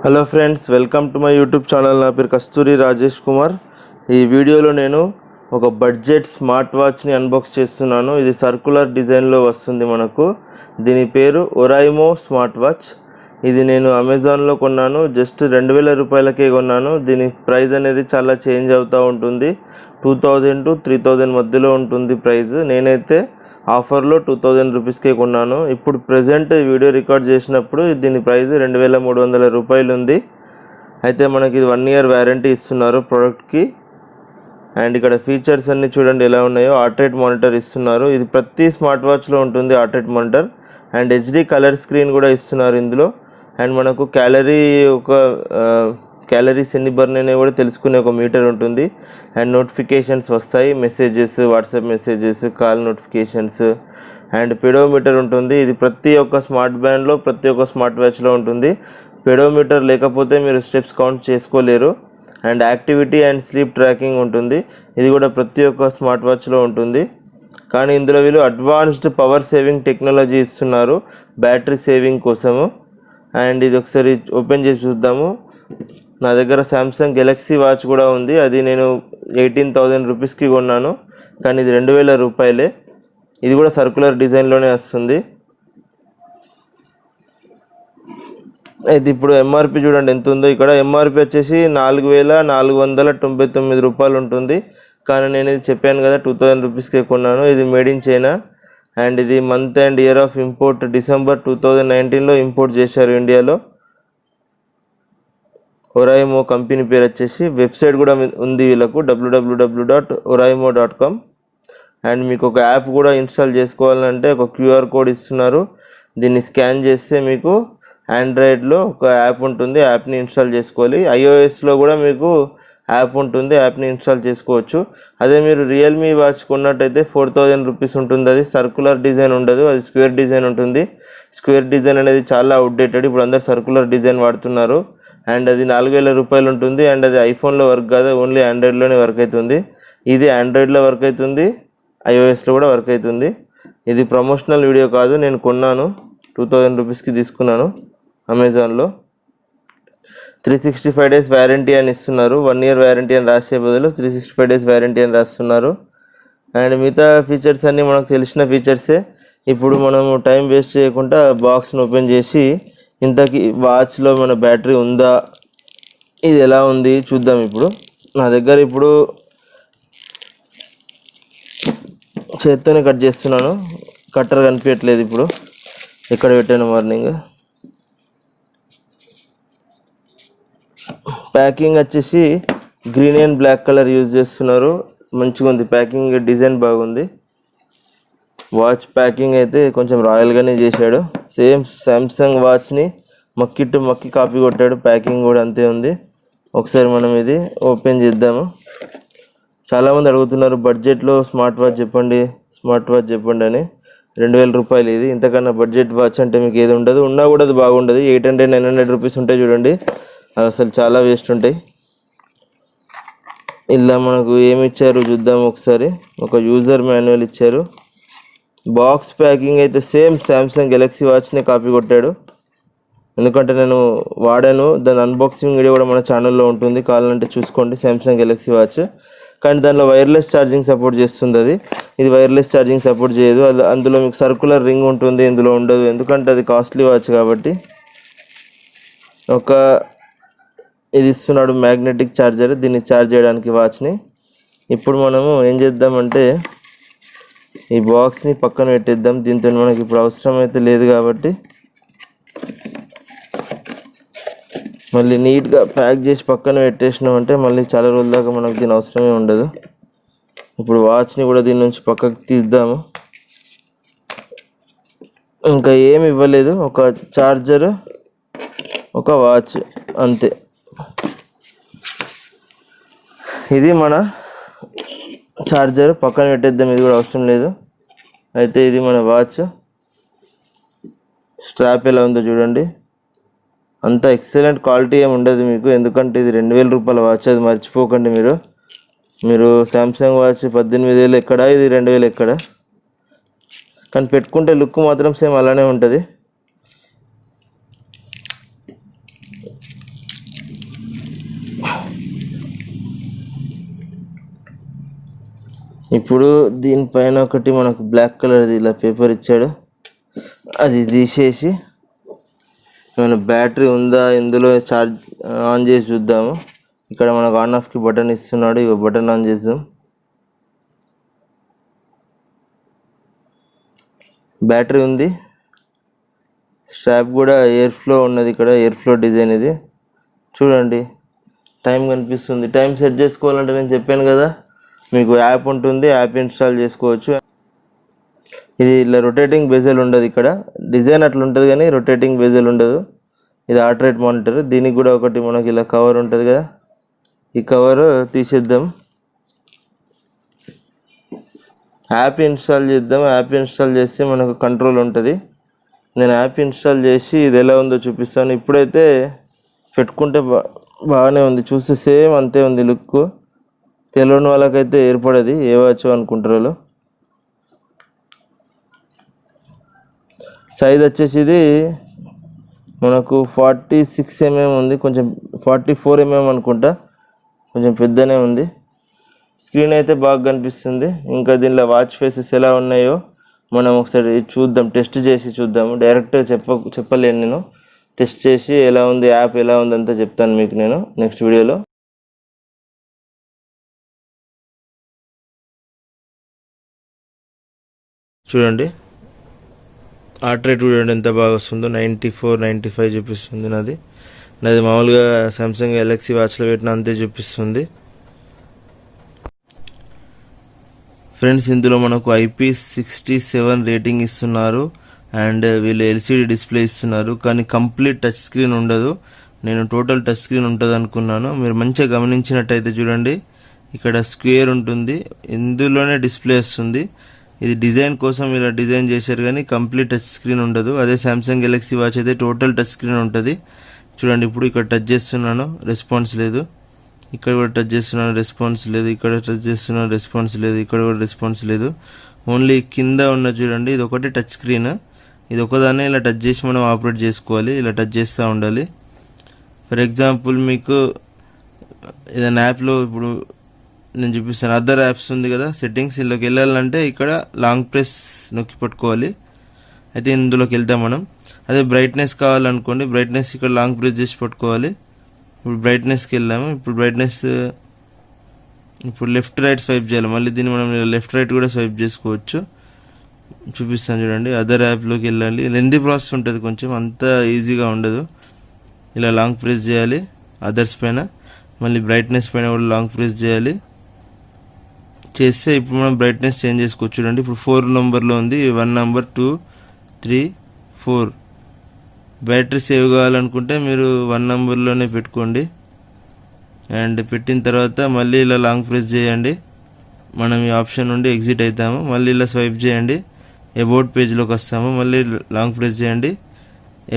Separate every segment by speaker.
Speaker 1: Hello friends, welcome to my YouTube channel. నా పేరు కస్తూరి రాజేష్ కుమార్. ఈ వీడియోలో నేను ఒక బడ్జెట్ స్మార్ట్ వాచ్ని అన్బాక్స్ చేస్తున్నాను. ఇది సర్కులర్ డిజైన్లో వస్తుంది మనకు. దీని పేరు ఒరైమో స్మార్ట్ వాచ్. ఇది నేను అమెజాన్లో కొన్నాను. జస్ట్ 2000 రూపాయలకే కొన్నాను. దీని ప్రైస్ అనేది చాలా చేంజ్ అవుతూ ఉంటుంది. 2000 to 3000 మధ్యలో ఉంటుంది ప్రైస్. నేనైతే ఆఫర్లో 2000 రూపీస్కే కొన్నాను. ఇప్పుడు ప్రజెంట్ వీడియో రికార్డ్ చేసినప్పుడు దీని ప్రైస్ 2300 రూపాయలు ఉంది. అయితే మనకి ఇది 1 year వ్యారంటీ ఇస్తున్నారు ప్రోడక్ట్కి. అండ్ ఇక్కడ ఫీచర్స్ అన్నీ చూడండి ఎలా ఉన్నాయో. హార్ట్ రేట్ మానిటర్ ఇస్తున్నారు. ఇది ప్రతి స్మార్ట్ వాచ్లో ఉంటుంది heart rate monitor. And HD colour screen కూడా ఇస్తున్నారు ఇందులో. అండ్ మనకు క్యాలరీస్ ఎన్ని బర్న్ అయినా కూడా తెలుసుకునే ఒక మీటర్ ఉంటుంది. అండ్ నోటిఫికేషన్స్ వస్తాయి, messages, WhatsApp messages, call notifications. And pedometer ఉంటుంది. ఇది ప్రతి ఒక్క స్మార్ట్ బ్యాండ్లో, ప్రతి ఒక్క స్మార్ట్ వాచ్లో ఉంటుంది. పెడోమీటర్ లేకపోతే మీరు స్టెప్స్ కౌంట్ చేసుకోలేరు. And activity and sleep tracking ఉంటుంది. ఇది కూడా ప్రతి ఒక్క స్మార్ట్ వాచ్లో ఉంటుంది. కానీ ఇందులో వీళ్ళు అడ్వాన్స్డ్ పవర్ సేవింగ్ టెక్నాలజీ ఇస్తున్నారు బ్యాటరీ సేవింగ్ కోసము. అండ్ ఇది ఒకసారి ఓపెన్ చేసి చూద్దాము. నా దగ్గర సామ్సంగ్ గెలాక్సీ వాచ్ కూడా ఉంది. అది నేను 18,000 రూపీస్కి కొన్నాను. కానీ ఇది 2000 రూపాయలే. ఇది కూడా సర్కులర్ డిజైన్లోనే వస్తుంది. అయితే ఇప్పుడు ఎంఆర్పి చూడండి ఎంత ఉందో. ఇక్కడ ఎంఆర్పి వచ్చేసి 4499 రూపాయలు ఉంటుంది. కానీ నేను ఇది చెప్పాను కదా 2000 రూపీస్కే కొన్నాను. ఇది మేడ్ ఇన్ చైనా. అండ్ ఇది month and year of import December 2019లో ఇంపోర్ట్ చేశారు ఇండియాలో. ఒరైమో కంపెనీ పేరు వచ్చేసి. వెబ్సైట్ కూడా ఉంది వీళ్ళకు, www.oraimo.com. అండ్ మీకు ఒక యాప్ కూడా ఇన్స్టాల్ చేసుకోవాలంటే ఒక క్యూఆర్ కోడ్ ఇస్తున్నారు. దీన్ని స్కాన్ చేస్తే మీకు ఆండ్రాయిడ్లో ఒక యాప్ ఉంటుంది. యాప్ని ఇన్స్టాల్ చేసుకోవాలి. ఐఓఎస్లో కూడా మీకు యాప్ ఉంటుంది. యాప్ని ఇన్స్టాల్ చేసుకోవచ్చు. అదే మీరు రియల్మీ వాచ్ కొన్నట్టయితే 4000 రూపీస్ ఉంటుంది. అది సర్కులర్ డిజైన్ ఉండదు, అది స్క్వేర్ డిజైన్ ఉంటుంది. స్క్వేర్ డిజైన్ అనేది చాలా అవుట్డేటెడ్. ఇప్పుడు అందరు సర్కులర్ డిజైన్ వాడుతున్నారు. అండ్ అది 4000 రూపాయలు ఉంటుంది. అండ్ అది ఐఫోన్లో వర్క్ కాదు, ఓన్లీ ఆండ్రాయిడ్లోనే వర్క్ అవుతుంది. ఇది ఆండ్రాయిడ్లో వర్క్ అవుతుంది, ఐఓఎస్లో కూడా వర్క్ అవుతుంది. ఇది ప్రమోషనల్ వీడియో కాదు, నేను కొన్నాను. 2000 రూపీస్కి తీసుకున్నాను అమెజాన్లో. 365 days వ్యారంటీ అని ఇస్తున్నారు. 1 year వ్యారంటీ అని రాసే బదులు 365 days వ్యారంటీ అని రాస్తున్నారు. అండ్ మిగతా ఫీచర్స్ అన్నీ మనకు తెలిసిన ఫీచర్సే. ఇప్పుడు మనము టైం వేస్ట్ చేయకుండా బాక్స్ని ఓపెన్ చేసి ఇంతకీ వాచ్లో మన బ్యాటరీ ఉందా, ఇది ఎలా ఉంది చూద్దాం. ఇప్పుడు నా దగ్గర ఇప్పుడు చేత్తోనే కట్ చేస్తున్నాను, కట్టర్ కనిపించట్లేదు. ఇప్పుడు ఎక్కడ పెట్టాను మార్నింగ్. ప్యాకింగ్ వచ్చేసి green and black colour use చేస్తున్నారు. మంచిగా ఉంది ప్యాకింగ్, డిజైన్ బాగుంది. వాచ్ ప్యాకింగ్ అయితే కొంచెం రాయల్గానే చేశాడు. సేమ్ సామ్సంగ్ వాచ్ని మక్కి కాపీ కొట్టాడు. ప్యాకింగ్ కూడా అంతే ఉంది. ఒకసారి మనం ఇది ఓపెన్ చేద్దాము. చాలామంది అడుగుతున్నారు బడ్జెట్లో స్మార్ట్ వాచ్ చెప్పండి అని. 2000 రూపాయలు ఇది. ఇంతకన్నా బడ్జెట్ వాచ్ అంటే మీకు ఏది ఉండదు. ఉన్నా కూడా అది బాగుండదు. 800-900 రూపీస్ ఉంటాయి చూడండి, అది అసలు చాలా వేస్ట్ ఉంటాయి. ఇలా మనకు ఏమి ఇచ్చారు చూద్దాం ఒకసారి. ఒక యూజర్ మాన్యువల్ ఇచ్చారు. బాక్స్ ప్యాకింగ్ అయితే సేమ్ సామ్సంగ్ గెలాక్సీ వాచ్నే కాపీ కొట్టాడు. ఎందుకంటే నేను వాడాను, దాని అన్బాక్సింగ్ వీడియో కూడా మన ఛానల్లో ఉంటుంది, కావాలంటే చూసుకోండి. Samsung Galaxy watch. కానీ దానిలో వైర్లెస్ ఛార్జింగ్ సపోర్ట్ చేస్తుంది. ఇది వైర్లెస్ ఛార్జింగ్ సపోర్ట్ చేయదు. అది అందులో మీకు సర్కులర్ రింగ్ ఉంటుంది, ఇందులో ఉండదు. ఎందుకంటే అది కాస్ట్లీ వాచ్ కాబట్టి. ఇది ఇస్తున్నాడు మ్యాగ్నెటిక్ ఛార్జర్, దీన్ని ఛార్జ్ చేయడానికి వాచ్ని. ఇప్పుడు మనము ఏం చేద్దామంటే ఈ బాక్స్ని పక్కన పెట్టేద్దాం. దీంతో మనకి ఇప్పుడు అవసరం అయితే లేదు కాబట్టి మళ్ళీ నీట్గా ప్యాక్ చేసి పక్కన పెట్టేసినామంటే మళ్ళీ చాలా రోజుల దాకా మనకు దీని అవసరమే ఉండదు. ఇప్పుడు వాచ్ని కూడా దీని నుంచి పక్కకి తీద్దాము. ఇంకా ఏమి ఇవ్వలేదు, ఒక ఛార్జర్, ఒక వాచ్, అంతే. ఇది మన ఛార్జర్, పక్కన పెట్టేద్దాం, ఇది కూడా అవసరం లేదు. అయితే ఇది మన వాచ్. స్ట్రాప్ ఎలా ఉందో చూడండి. అంత ఎక్సలెంట్ క్వాలిటీ ఏమి ఉండదు మీకు, ఎందుకంటే ఇది 2000 రూపాయల వాచ్, అది మర్చిపోకండి. మీరు సామ్సంగ్ వాచ్ 18,000 ఎక్కడ, ఇది 2000 ఎక్కడ. కానీ పెట్టుకుంటే లుక్ మాత్రం సేమ్ అలానే ఉంటుంది. ఇప్పుడు దీనిపైన ఒకటి మనకు బ్లాక్ కలర్ది ఇలా పేపర్ ఇచ్చాడు, అది తీసేసి మన బ్యాటరీ ఉందా ఇందులో ఛార్జ్ ఆన్ చేసి చూద్దాము. ఇక్కడ మనకు ఆన్ ఆఫ్కి బటన్ ఇస్తున్నాడు, ఇక బటన్ ఆన్ చేద్దాం. బ్యాటరీ ఉంది, స్ట్రాప్ కూడా ఎయిర్ ఫ్లో ఉన్నది, ఇక్కడ ఎయిర్ ఫ్లో డిజైన్ ఇది చూడండి. టైం కనిపిస్తుంది. టైం సెట్ చేసుకోవాలంటే నేను చెప్పాను కదా మీకు యాప్ ఉంటుంది, యాప్ ఇన్స్టాల్ చేసుకోవచ్చు. ఇది ఇలా రొటేటింగ్ బెజల్ ఉండదు, ఇక్కడ డిజైన్ అట్లా ఉంటుంది కానీ రొటేటింగ్ బెజల్ ఉండదు. ఇది హార్ట్ రేట్ మానిటర్. దీనికి కూడా ఒకటి మనకి ఇలా కవర్ ఉంటుంది కదా, ఈ కవర్ తీసేద్దాం. యాప్ ఇన్స్టాల్ చేద్దాం. యాప్ ఇన్స్టాల్ చేస్తే మనకు కంట్రోల్ ఉంటుంది. నేను యాప్ ఇన్స్టాల్ చేసి ఇది ఎలా ఉందో చూపిస్తాను. ఇప్పుడైతే పెట్టుకుంటే బాగానే ఉంది, చూస్తే సేమ్ అంతే ఉంది లుక్. తెలియని వాళ్ళకైతే ఏర్పడది, ఏ వాచ్ అనుకుంటారు. సైజ్ వచ్చేసి ఇది మనకు 46 mm ఉంది, కొంచెం 44 mm అనుకుంటా, కొంచెం పెద్దనే ఉంది. స్క్రీన్ అయితే బాగా కనిపిస్తుంది. ఇంకా దీనిలో వాచ్ ఫేసెస్ ఎలా ఉన్నాయో మనం ఒకసారి చూద్దాం, టెస్ట్ చేసి చూద్దాము. డైరెక్ట్గా చెప్పలేను నేను, టెస్ట్ చేసి ఎలా ఉంది యాప్ ఎలా ఉంది అంతా చెప్తాను మీకు నేను నెక్స్ట్ వీడియోలో. చూడండి హార్ట్ రేట్ చూడండి ఎంత బాగా వస్తుందో, 94, 95 చూపిస్తుంది. నాది మామూలుగా సామ్సంగ్ గెలాక్సీ వాచ్లో పెట్టిన అంతే చూపిస్తుంది. ఫ్రెండ్స్ ఇందులో మనకు IP67 రేటింగ్ ఇస్తున్నారు అండ్ వీళ్ళు LCD డిస్ప్లే ఇస్తున్నారు, కానీ కంప్లీట్ టచ్ స్క్రీన్ ఉండదు. నేను టోటల్ టచ్ స్క్రీన్ ఉంటుంది అనుకున్నాను. మీరు మంచిగా గమనించినట్టయితే చూడండి, ఇక్కడ స్క్వేర్ ఉంటుంది, ఇందులోనే డిస్ప్లే వస్తుంది. ఇది డిజైన్ కోసం ఇలా డిజైన్ చేశారు కానీ కంప్లీట్ టచ్ స్క్రీన్ ఉండదు. అదే సామ్సంగ్ గెలాక్సీ వాచ్ అయితే టోటల్ టచ్ స్క్రీన్ ఉంటుంది. చూడండి ఇప్పుడు ఇక్కడ టచ్ చేస్తున్నాను, రెస్పాన్స్ లేదు. ఇక్కడ కూడా టచ్ చేస్తున్నాను, రెస్పాన్స్ లేదు. ఇక్కడ టచ్ చేస్తున్నాను, రెస్పాన్స్ లేదు. ఇక్కడ కూడా రెస్పాన్స్ లేదు. ఓన్లీ కింద ఉన్న చూడండి, ఇది ఒకటి టచ్ స్క్రీన్. ఇది ఒకదాన్ని ఇలా టచ్ చేసి మనం ఆపరేట్ చేసుకోవాలి, ఇలా టచ్ చేస్తూ ఉండాలి. ఫర్ ఎగ్జాంపుల్ మీకు ఏదైనా యాప్లో ఇప్పుడు నేను చూపిస్తాను, అదర్ యాప్స్ ఉంది కదా సెట్టింగ్స్, ఇందులోకి వెళ్ళాలంటే ఇక్కడ లాంగ్ ప్రెస్ నొక్కి పట్టుకోవాలి. అయితే ఇందులోకి వెళ్తాం మనం. అదే బ్రైట్నెస్ కావాలనుకోండి, బ్రైట్నెస్ ఇక్కడ లాంగ్ ప్రెస్ చేసి పట్టుకోవాలి. ఇప్పుడు బ్రైట్నెస్కి వెళ్ళాము. ఇప్పుడు బ్రైట్నెస్ ఇప్పుడు లెఫ్ట్ రైట్ స్వైప్ చేయాలి. మళ్ళీ దీన్ని మనం లెఫ్ట్ రైట్ కూడా స్వైప్ చేసుకోవచ్చు. చూపిస్తాను చూడండి. అదర్ యాప్లోకి వెళ్ళాలి. లెంతీ ప్రాసెస్ ఉంటుంది కొంచెం, అంత ఈజీగా ఉండదు. ఇలా లాంగ్ ప్రెస్ చేయాలి అదర్స్ పైన, మళ్ళీ బ్రైట్నెస్ పైన కూడా లాంగ్ ప్రెస్ చేయాలి. చేస్తే ఇప్పుడు మనం బ్రైట్నెస్ చేంజ్ చేసుకోవచ్చు. చూడండి ఇప్పుడు 4 నెంబర్లో ఉంది, 1 నెంబర్ 2 3 4. బ్యాటరీ సేవ్ కావాలనుకుంటే మీరు 1 నెంబర్లోనే పెట్టుకోండి. అండ్ పెట్టిన తర్వాత మళ్ళీ ఇలా లాంగ్ ప్రెస్ చేయండి. మనం ఈ ఆప్షన్ నుండి ఎగ్జిట్ అవుతాము. మళ్ళీ ఇలా స్వైప్ చేయండి, అబౌట్ పేజ్లోకి వస్తాము. మళ్ళీ లాంగ్ ప్రెస్ చేయండి,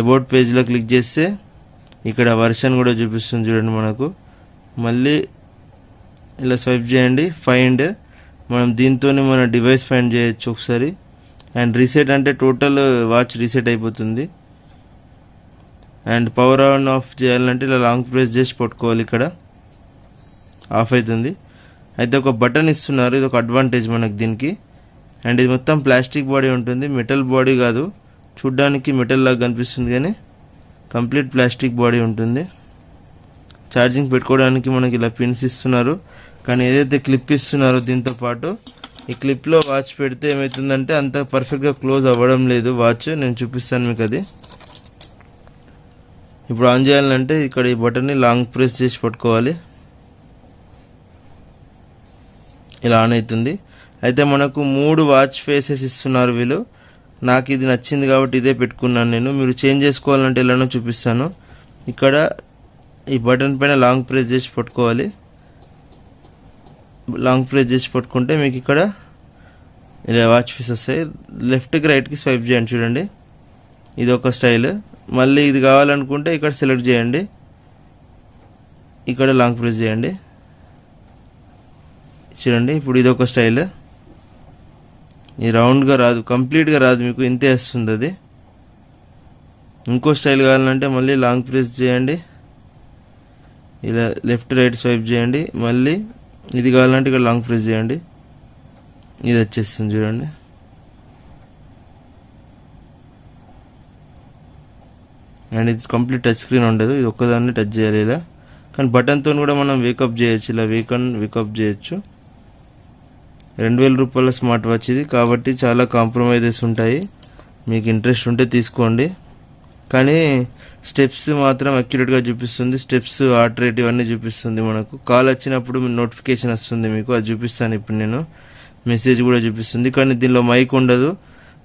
Speaker 1: అబౌట్ పేజ్లో క్లిక్ చేస్తే ఇక్కడ వర్షన్ కూడా చూపిస్తుంది చూడండి మనకు. మళ్ళీ ఇలా స్వైప్ చేయండి, ఫైండ్. మనం దీంతోనే మన డివైస్ ఫైండ్ చేయొచ్చు ఒకసారి. అండ్ రీసెట్ అంటే టోటల్ వాచ్ రీసెట్ అయిపోతుంది. అండ్ పవర్ ఆన్ ఆఫ్ చేయాలంటే ఇలా లాంగ్ ప్రెస్ చేసి పట్టుకోవాలి, ఇక్కడ ఆఫ్ అవుతుంది. అయితే ఒక బటన్ ఇస్తున్నారు, ఇది ఒక అడ్వాంటేజ్ మనకు దీనికి. అండ్ ఇది మొత్తం ప్లాస్టిక్ బాడీ ఉంటుంది, మెటల్ బాడీ కాదు. చూడ్డానికి మెటల్ లాగా కనిపిస్తుంది కానీ కంప్లీట్ ప్లాస్టిక్ బాడీ ఉంటుంది. ఛార్జింగ్ పెట్టుకోవడానికి మనకి ఇలా పిన్స్ ఇస్తున్నారు, కానీ ఏదైతే క్లిప్ ఇస్తున్నారో దీంతో పాటు ఈ క్లిప్లో వాచ్ పెడితే ఏమవుతుందంటే అంత పర్ఫెక్ట్గా క్లోజ్ అవ్వడం లేదు వాచ్. నేను చూపిస్తాను మీకు అది. ఇప్పుడు ఆన్ చేయాలంటే ఇక్కడ ఈ బటన్ని లాంగ్ ప్రెస్ చేసి పట్టుకోవాలి, ఇలా ఆన్ అవుతుంది. అయితే మనకు 3 వాచ్ ఫేసెస్ ఇస్తున్నారు వీళ్ళు. నాకు ఇది నచ్చింది కాబట్టి ఇదే పెట్టుకున్నాను నేను. మీరు చేంజ్ చేసుకోవాలంటే ఎలానో చూపిస్తాను. ఇక్కడ ఈ బటన్ పైన లాంగ్ ప్రెస్ చేసి పట్టుకోవాలి. లాంగ్ ప్రెస్ చేసి పట్టుకుంటే మీకు ఇక్కడ ఇలా వాచ్ ఫేస్ వస్తాయి. లెఫ్ట్కి రైట్కి స్వైప్ చేయండి చూడండి, ఇది ఒక స్టైల్. మళ్ళీ ఇది కావాలనుకుంటే ఇక్కడ సెలెక్ట్ చేయండి, ఇక్కడ లాంగ్ ప్రెస్ చేయండి చూడండి. ఇప్పుడు ఇది ఒక స్టైల్, ఇది రౌండ్గా రాదు, కంప్లీట్గా రాదు, మీకు ఇంతే వస్తుంది అది. ఇంకో స్టైల్ కావాలంటే మళ్ళీ లాంగ్ ప్రెస్ చేయండి, ఇలా లెఫ్ట్ రైట్ స్వైప్ చేయండి. మళ్ళీ ఇది కావాలంటే ఇక్కడ లాంగ్ ప్రెస్ చేయండి, ఇది వచ్చేస్తుంది చూడండి. అండ్ ఇది కంప్లీట్ టచ్ స్క్రీన్ ఉండదు, ఇది ఒక్కదాన్ని టచ్ చేయాలి ఇలా. కానీ బటన్తో కూడా మనం వేకప్ చేయొచ్చు, ఇలా వేకప్ చేయొచ్చు. 2000 రూపాయల స్మార్ట్ వాచ్ ఇది, కాబట్టి చాలా కాంప్రమైజెస్ ఉంటాయి. మీకు ఇంట్రెస్ట్ ఉంటే తీసుకోండి. కానీ స్టెప్స్ మాత్రం అక్యురేట్గా చూపిస్తుంది. స్టెప్స్, హార్ట్ రేట్ ఇవన్నీ చూపిస్తుంది. మనకు కాల్ వచ్చినప్పుడు నోటిఫికేషన్ వస్తుంది మీకు, అది చూపిస్తాను ఇప్పుడు నేను. మెసేజ్ కూడా చూపిస్తుంది. కానీ దీనిలో మైక్ ఉండదు,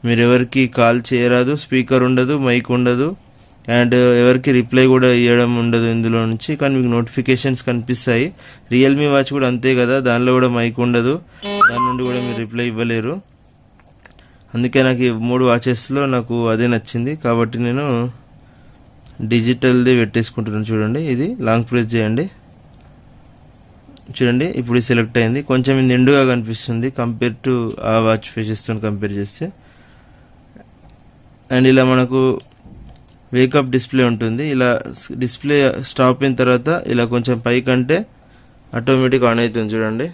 Speaker 1: మీరు ఎవరికి కాల్ చేయరాదు. స్పీకర్ ఉండదు, మైక్ ఉండదు, అండ్ ఎవరికి రిప్లై కూడా ఇవ్వడం ఉండదు ఇందులో నుంచి. కానీ మీకు నోటిఫికేషన్స్ కనిపిస్తాయి. రియల్మీ వాచ్ కూడా అంతే కదా, దానిలో కూడా మైక్ ఉండదు, దాని నుండి కూడా మీరు రిప్లై ఇవ్వలేరు. అందుకే నాకు ఈ 3 వాచెస్లో నాకు అదే నచ్చింది, కాబట్టి నేను డిజిటల్ది పెట్టేసుకుంటున్నాను. చూడండి, ఇది లాంగ్ ప్రెస్ చేయండి. చూడండి, ఇప్పుడు సెలెక్ట్ అయింది. కొంచెం ఇది నిండుగా కనిపిస్తుంది కంపేర్ టు ఆ వాచ్ ఫేసెస్తో కంపేర్ చేస్తే. అండ్ ఇలా మనకు వేకప్ డిస్ప్లే ఉంటుంది. ఇలా డిస్ప్లే స్టాప్ అయిన తర్వాత ఇలా కొంచెం పైకంటే ఆటోమేటిక్ ఆన్ అవుతుంది చూడండి,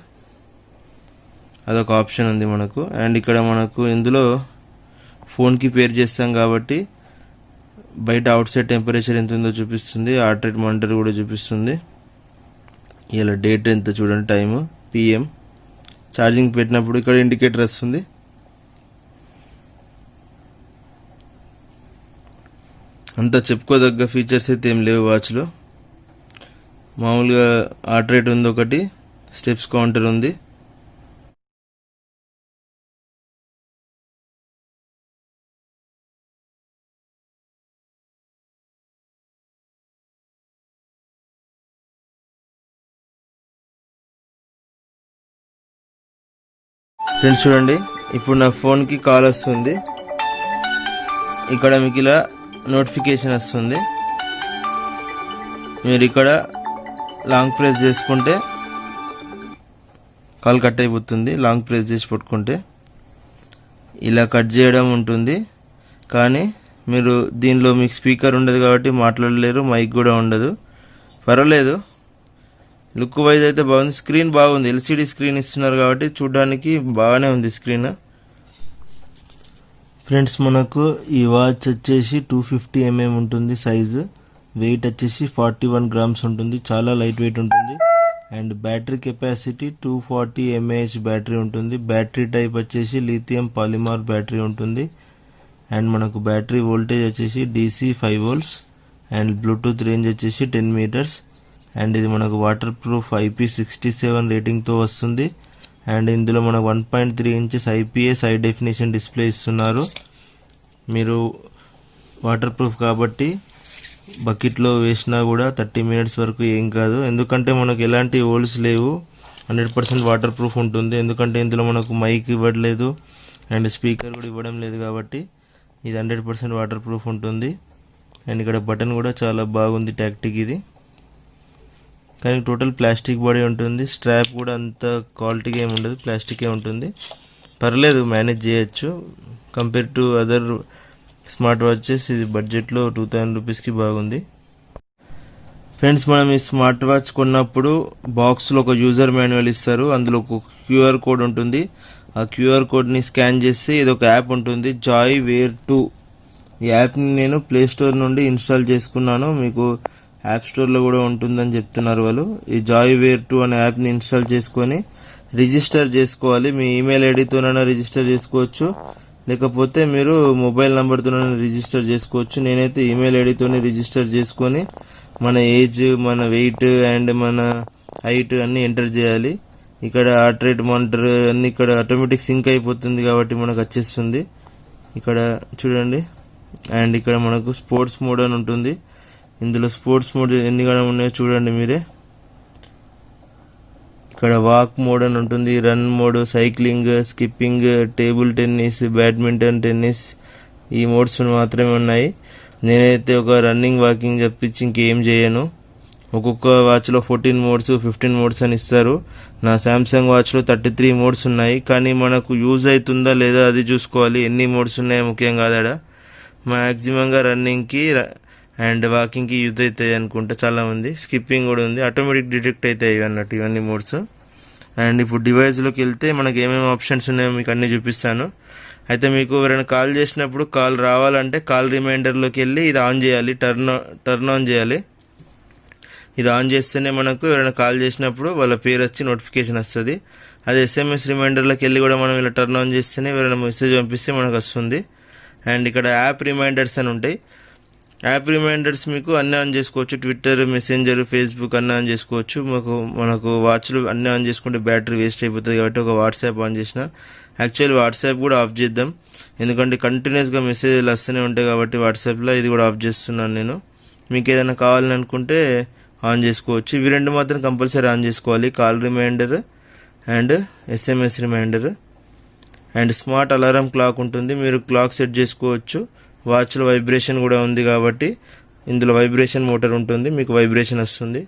Speaker 1: అదొక ఆప్షన్ ఉంది మనకు. అండ్ ఇక్కడ మనకు ఇందులో ఫోన్కి పేర్ చేస్తాం కాబట్టి బయట అవుట్ సైడ్ టెంపరేచర్ ఎంత ఉందో చూపిస్తుంది. హార్ట్ రేట్ మానిటర్ కూడా చూపిస్తుంది. ఇలా డేట్ ఎంత చూడండి, టైము PM. ఛార్జింగ్ పెట్టినప్పుడు ఇక్కడ ఇండికేటర్ వస్తుంది. అంత చెప్పుకోదగ్గ ఫీచర్స్ అయితే ఏం లేవు వాచ్లో. మామూలుగా హార్ట్ రేట్ ఉంది ఒకటి, స్టెప్స్ కౌంటర్ ఉంది. ఫ్రెండ్స్ చూడండి, ఇప్పుడు నా ఫోన్కి కాల్ వస్తుంది. ఇక్కడ మీకు ఇలా నోటిఫికేషన్ వస్తుంది. మీరు ఇక్కడ లాంగ్ ప్రెస్ చేసుకుంటే కాల్ కట్ అయిపోతుంది. లాంగ్ ప్రెస్ చేసి పట్టుకుంటే ఇలా కట్ చేయడం ఉంటుంది. కానీ మీరు దీనిలో మీకు స్పీకర్ ఉండదు కాబట్టి మాట్లాడలేరు, మైక్ కూడా ఉండదు. పర్వాలేదు, లుక్ వైజ్ అయితే బాగుంది. స్క్రీన్ బాగుంది, LCD స్క్రీన్ ఇస్తున్నారు కాబట్టి చూడడానికి బాగానే ఉంది స్క్రీన్. ఫ్రెండ్స్, మనకు ఈ వాచ్ వచ్చేసి 250 mm ఉంటుంది సైజు. వెయిట్ వచ్చేసి 41 grams ఉంటుంది, చాలా లైట్ వెయిట్ ఉంటుంది. And battery capacity 240 mAh battery ఉంటుంది. బ్యాటరీ టైప్ వచ్చేసి లిథియం పాలిమర్ బ్యాటరీ ఉంటుంది. అండ్ మనకు బ్యాటరీ వోల్టేజ్ వచ్చేసి DC 5 volts. And Bluetooth range వచ్చేసి 10 meters. అండ్ ఇది మనకు వాటర్ ప్రూఫ్ IP67 రేటింగ్తో వస్తుంది. అండ్ ఇందులో మనకు 1.3 inches IPS high definition display ఇస్తున్నారు. మీరు వాటర్ ప్రూఫ్ కాబట్టి బకెట్లో వేసినా కూడా 30 minutes వరకు ఏం కాదు. ఎందుకంటే మనకు ఎలాంటి హోల్స్ లేవు, 100% వాటర్ ప్రూఫ్ ఉంటుంది. ఎందుకంటే ఇందులో మనకు మైక్ ఇవ్వట్లేదు అండ్ స్పీకర్ కూడా ఇవ్వడం లేదు కాబట్టి ఇది 100% వాటర్ ప్రూఫ్ ఉంటుంది. అండ్ ఇక్కడ బటన్ కూడా చాలా బాగుంది, టాక్టిక్ ఇది. కానీ టోటల్ ప్లాస్టిక్ బాడీ ఉంటుంది. స్ట్రాప్ కూడా అంత క్వాలిటీగా ఏమి ఉండదు, ప్లాస్టికే ఉంటుంది. పర్లేదు, మేనేజ్ చేయొచ్చు. Compare to other smart watches ఇది బడ్జెట్లో 2000 రూపీస్కి బాగుంది. ఫ్రెండ్స్, మనం ఈ స్మార్ట్ వాచ్ కొన్నప్పుడు బాక్స్లో ఒక యూజర్ మాన్యువల్ ఇస్తారు. అందులో ఒక QR కోడ్ ఉంటుంది. ఆ QR కోడ్ని స్కాన్ చేస్తే ఇది ఒక యాప్ ఉంటుంది, జాయ్ వేర్ 2. ఈ యాప్ని నేను ప్లే స్టోర్ నుండి ఇన్స్టాల్ చేసుకున్నాను. మీకు యాప్ స్టోర్లో కూడా ఉంటుందని చెప్తున్నారు వాళ్ళు. ఈ జాయ్ వేర్ 2 అనే యాప్ని ఇన్స్టాల్ చేసుకొని రిజిస్టర్ చేసుకోవాలి. మీ ఈమెయిల్ ఐడితోనైనా రిజిస్టర్ చేసుకోవచ్చు, లేకపోతే మీరు మొబైల్ నెంబర్తోనైనా రిజిస్టర్ చేసుకోవచ్చు. నేనైతే ఈమెయిల్ ఐడితోనే రిజిస్టర్ చేసుకొని మన ఏజ్, మన వెయిట్ అండ్ మన హైట్ అన్నీ ఎంటర్ చేయాలి. ఇక్కడ హార్ట్ రేట్ మానిటర్ అన్నీ ఇక్కడ ఆటోమేటిక్ సింక్ అయిపోతుంది కాబట్టి మనకు వచ్చేస్తుంది. ఇక్కడ చూడండి. అండ్ ఇక్కడ మనకు స్పోర్ట్స్ మోడ్ అని ఉంటుంది. ఇందులో స్పోర్ట్స్ మోడ్ ఎన్ని గణం ఉన్నాయో చూడండి మీరే. ఇక్కడ వాక్ మోడ్ అని ఉంటుంది, run mode, cycling, skipping, table tennis, badminton, tennis, ఈ మోడ్స్ మాత్రమే ఉన్నాయి. నేనైతే ఒక రన్నింగ్, వాకింగ్ చెప్పించి ఇంకేం చేయను. ఒక్కొక్క వాచ్లో 14 మోడ్స్, 15 మోడ్స్ అని ఇస్తారు. నా శాంసంగ్ వాచ్లో 33 మోడ్స్ ఉన్నాయి. కానీ మనకు యూజ్ అవుతుందా లేదా అది చూసుకోవాలి. ఎన్ని మోడ్స్ ఉన్నాయో ముఖ్యం కాదాడ. మ్యాక్సిమంగా రన్నింగ్కి అండ్ వాకింగ్కి యూజ్ అవుతాయి అనుకుంటా చాలామంది. స్కిప్పింగ్ కూడా ఉంది, ఆటోమేటిక్ డిటెక్ట్ అవుతాయి అన్నట్టు ఇవన్నీ మోడ్స్. అండ్ ఇప్పుడు డివైస్లోకి వెళ్తే మనకి ఏమేమి ఆప్షన్స్ ఉన్నాయో మీకు అన్నీ చూపిస్తాను. అయితే మీకు ఎవరైనా కాల్ చేసినప్పుడు కాల్ రావాలంటే కాల్ రిమైండర్లోకి వెళ్ళి ఇది ఆన్ చేయాలి, టర్న్ ఆన్ చేయాలి. ఇది ఆన్ చేస్తేనే మనకు ఎవరైనా కాల్ చేసినప్పుడు వాళ్ళ పేరు వచ్చి నోటిఫికేషన్ వస్తుంది. అదే ఎస్ఎంఎస్ రిమైండర్లోకి వెళ్ళి కూడా మనం ఇలా టర్న్ ఆన్ చేస్తేనే ఎవరైనా మెసేజ్ పంపిస్తే మనకు వస్తుంది. అండ్ ఇక్కడ యాప్ రిమైండర్స్ అని ఉంటాయి. యాప్ రిమైండర్స్ మీకు అన్నీ ఆన్ చేసుకోవచ్చు. ట్విట్టర్, మెసెంజర్, ఫేస్బుక్ అన్నీ ఆన్ చేసుకోవచ్చు. మనకు వాచ్లు అన్నీ ఆన్ చేసుకుంటే బ్యాటరీ వేస్ట్ అయిపోతుంది కాబట్టి ఒక వాట్సాప్ ఆన్ చేసిన. యాక్చువల్లీ వాట్సాప్ కూడా ఆఫ్ చేద్దాం, ఎందుకంటే కంటిన్యూస్గా మెసేజ్లు వస్తూనే ఉంటాయి కాబట్టి వాట్సాప్లో ఇది కూడా ఆఫ్ చేస్తున్నాను నేను. మీకు ఏదైనా కావాలని అనుకుంటే ఆన్ చేసుకోవచ్చు. ఇవి రెండు మాత్రం కంపల్సరీ ఆన్ చేసుకోవాలి, call reminder and SMS reminder. And smart alarm clock ఉంటుంది, మీరు క్లాక్ సెట్ చేసుకోవచ్చు. వాచ్లో వైబ్రేషన్ కూడా ఉంది కాబట్టి ఇందులో వైబ్రేషన్ మోటార్ ఉంటుంది, మీకు వైబ్రేషన్ వస్తుంది.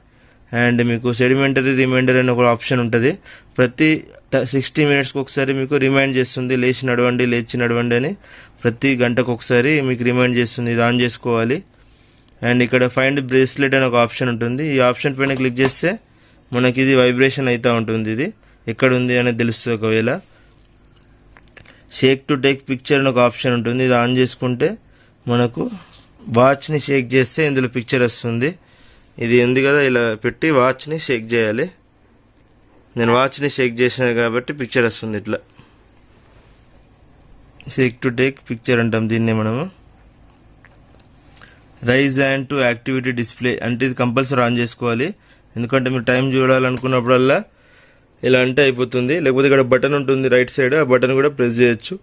Speaker 1: అండ్ మీకు సెడిమెంటరీ రిమైండర్ అని ఒక ఆప్షన్ ఉంటుంది. ప్రతి 60 మినిట్స్కి ఒకసారి మీకు రిమైండ్ చేస్తుంది, లేచి నడవండి అని ప్రతి గంటకు ఒకసారి మీకు రిమైండ్ చేస్తుంది. ఇది ఆన్ చేసుకోవాలి. అండ్ ఇక్కడ ఫైండ్ బ్రేస్లెట్ అని ఒక ఆప్షన్ ఉంటుంది. ఈ ఆప్షన్ పైన క్లిక్ చేస్తే మనకి ఇది వైబ్రేషన్ అవుతూ ఉంటుంది. ఇది ఎక్కడ ఉంది అనేది తెలుస్తుంది. ఒకవేళ షేక్ టు టేక్ పిక్చర్ అని ఒక ఆప్షన్ ఉంటుంది. ఇది ఆన్ చేసుకుంటే మనకు వాచ్ని షేక్ చేస్తే ఇందులో పిక్చర్ వస్తుంది. ఇది ఉంది కదా, ఇలా పెట్టి వాచ్ని షేక్ చేయాలి. నేను వాచ్ని షేక్ చేసిన కాబట్టి పిక్చర్ వస్తుంది. ఇట్లా షేక్ టు టేక్ పిక్చర్ అంటాం దీన్ని మనము. Raise hand to activity display అంటే ఇది కంపల్సరీ ఆన్ చేసుకోవాలి, ఎందుకంటే మీరు టైం చూడాలనుకున్నప్పుడల్లా ఇలా అంటే అయిపోతుంది. లేకపోతే ఇక్కడ బటన్ ఉంటుంది రైట్ సైడ్, ఆ బటన్ కూడా ప్రెస్ చేయొచ్చు.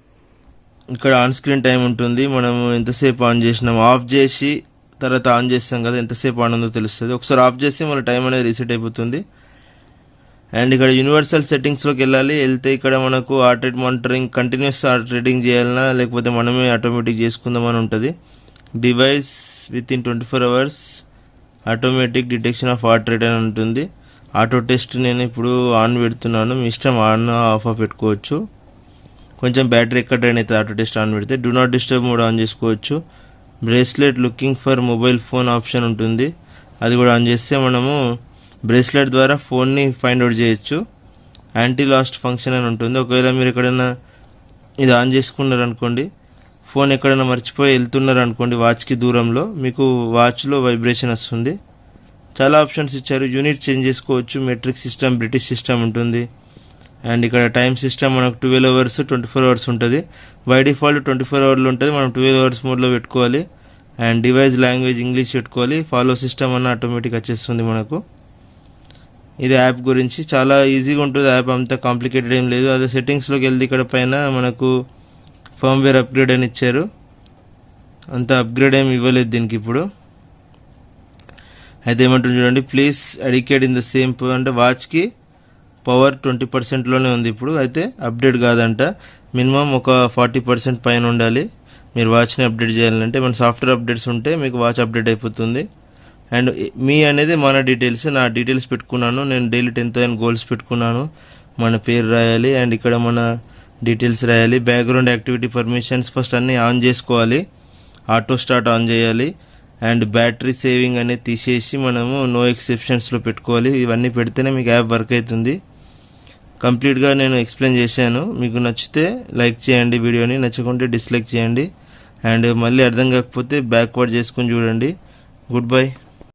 Speaker 1: ఇక్కడ ఆన్ స్క్రీన్ టైం ఉంటుంది, మనము ఎంతసేపు ఆన్ చేసినాం. ఆఫ్ చేసి తర్వాత ఆన్ చేస్తాం కదా, ఎంతసేపు ఆన్ ఉందో తెలుస్తుంది. ఒకసారి ఆఫ్ చేసి మన టైం అనేది రీసెట్ అయిపోతుంది. అండ్ ఇక్కడ యూనివర్సల్ సెట్టింగ్స్లోకి వెళ్తే ఇక్కడ మనకు heart rate monitoring, continuous heart rating చేయాలన్నా లేకపోతే మనమే ఆటోమేటిక్ చేసుకుందామని ఉంటుంది. Device with in 24 hours automatic detection of heart rate అని ఉంటుంది. ఆటో టెస్ట్ నేను ఇప్పుడు ఆన్ పెడుతున్నాను, మీ ఇష్టం ఆన్ ఆఫ్ పెట్టుకోవచ్చు. కొంచెం బ్యాటరీ ఎక్కడ డ్రైన్ అయితే ఆటో టెస్ట్ ఆన్ పెడితే. Do not disturb mode on చేసుకోవచ్చు. Bracelet looking for mobile phone option ఉంటుంది, అది కూడా ఆన్ చేస్తే మనము బ్రేస్లెట్ ద్వారా ఫోన్ని ఫైండ్ అవుట్ చేయొచ్చు. యాంటీ లాస్ట్ ఫంక్షన్ అని ఉంటుంది. ఒకవేళ మీరు ఎక్కడైనా ఇది ఆన్ చేసుకున్నారనుకోండి, ఫోన్ ఎక్కడైనా మర్చిపోయి వెళ్తున్నారు అనుకోండి వాచ్కి దూరంలో, మీకు వాచ్లో వైబ్రేషన్ వస్తుంది. చాలా ఆప్షన్స్ ఇచ్చారు. యూనిట్ చేంజ్ చేసుకోవచ్చు. మెట్రిక్ సిస్టమ్, బ్రిటిష్ సిస్టమ్ ఉంటుంది. అండ్ ఇక్కడ టైం సిస్టమ్ మనకు 12 hours, 24 hours ఉంటుంది. బై డిఫాల్ట్ 24 hours ఉంటుంది, మనం 12 hours మోడ్లో పెట్టుకోవాలి. అండ్ డివైస్ లాంగ్వేజ్ ఇంగ్లీష్ పెట్టుకోవాలి. ఫాలో సిస్టమ్ అన్న ఆటోమేటిక్ వచ్చేస్తుంది మనకు. ఇది యాప్ గురించి చాలా ఈజీగా ఉంటుంది. యాప్ అంతా కాంప్లికేటెడ్ ఏం లేదు. అదే సెట్టింగ్స్లోకి వెళ్తే ఇక్కడ పైన మనకు ఫర్మ్వేర్ అప్గ్రేడ్ అని ఇచ్చారు, అంత అప్గ్రేడ్ ఏమి ఇవ్వలేదు దీనికి ఇప్పుడు. అయితే ఏమంటుంది చూడండి, ప్లీజ్ అడికేట్ ఇన్ ద సేమ్ అంటే వాచ్కి పవర్ 20%లోనే ఉంది ఇప్పుడు. అయితే అప్డేట్ కాదంట, మినిమం ఒక 40% పైన ఉండాలి మీరు వాచ్ని అప్డేట్ చేయాలంటే. మన సాఫ్ట్వేర్ అప్డేట్స్ ఉంటే మీకు వాచ్ అప్డేట్ అయిపోతుంది. అండ్ మీ అనేది మన డీటెయిల్స్, నా డీటెయిల్స్ పెట్టుకున్నాను నేను. డైలీ 10,000 గోల్స్ పెట్టుకున్నాను. మన పేరు రాయాలి అండ్ ఇక్కడ మన డీటెయిల్స్ రాయాలి. బ్యాక్గ్రౌండ్ యాక్టివిటీ పర్మిషన్స్ ఫస్ట్ అన్నీ ఆన్ చేసుకోవాలి. ఆటో స్టార్ట్ ఆన్ చేయాలి. అండ్ బ్యాటరీ సేవింగ్ అనేది తీసేసి మనము నో ఎక్సెప్షన్స్లో పెట్టుకోవాలి. ఇవన్నీ పెడితేనే మీకు యాప్ వర్క్ అవుతుంది. కంప్లీట్గా నేను ఎక్స్ప్లెయిన్ చేశాను. మీకు నచ్చితే లైక్ చేయండి వీడియోని, నచ్చకుంటే డిస్లైక్ చేయండి. అండ్ మళ్ళీ అర్థం కాకపోతే బ్యాక్వర్డ్ చేసుకొని చూడండి. Good bye.